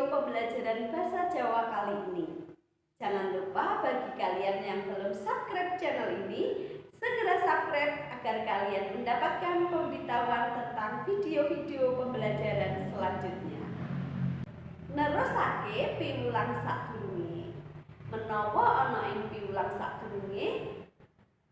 video pembelajaran bahasa Jawa kali ini. Jangan lupa bagi kalian yang belum subscribe channel ini, segera subscribe agar kalian mendapatkan pemberitahuan tentang video-video pembelajaran selanjutnya. Nerusake piwulang sadurunge. Menawa ana ing piwulang sadurunge,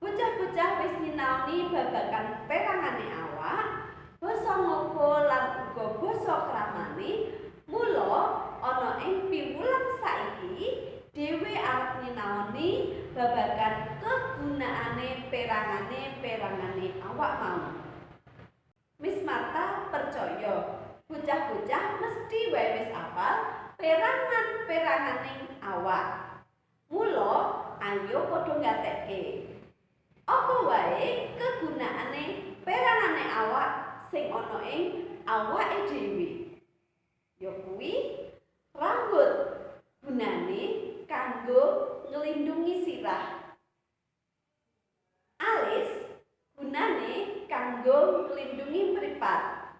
bocah-bocah wis nyinaoni babagan perangane awak, basa ngoko lan uga basa kramane. Mula ana ing piwulang saiki dhewe arep nyinaoni babagan kegunaane perangane awak mau. Miss Marta percaya bocah-bocah mesti wae wis apal perangane awak. Mula ayo padha ngatekke apa wae kegunaane perangane awak sing ana ing awake dhewe. Ya kuwi rambut, gunane kanggo nglindungi sirah. Alis, gunane kanggo nglindungi mripat.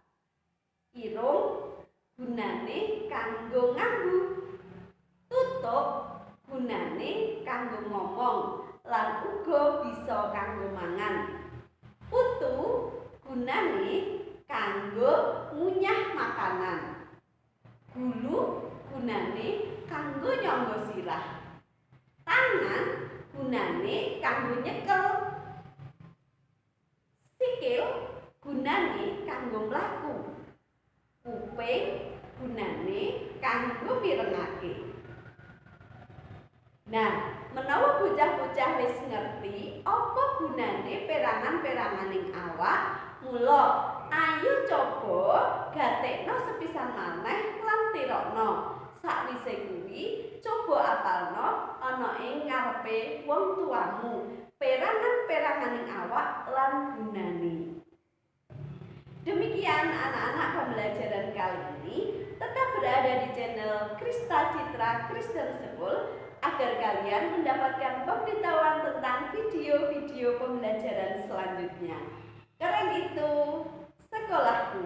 Irung, gunane kanggo nganggu. Tutuk, gunane kanggo ngomong lan uga bisa kanggo mangan. Utu, gunane kanggo ngunyah makanan. Gulu, gunane kanggo nyangga sirah. Tangan, gunane kanggo nyekel. Sikil, gunane kanggo mlaku. Kuping, gunane kanggo mirengake. Nah, menawa bocah-bocah wis ngerti apa gunane perangan-peranganing awak, mula ayo coba gatekno sepisan maneh lan tirokno. Sakwise kuwi coba apalno ana ing ngarepe wong tuamu perangan-peranganing awak lan gunane. Demikian anak-anak pembelajaran kali ini. Tetap berada di channel Krista Citra Kristen School agar kalian mendapatkan pemberitahuan tentang video-video pembelajaran selanjutnya. Keren itu sekolahku.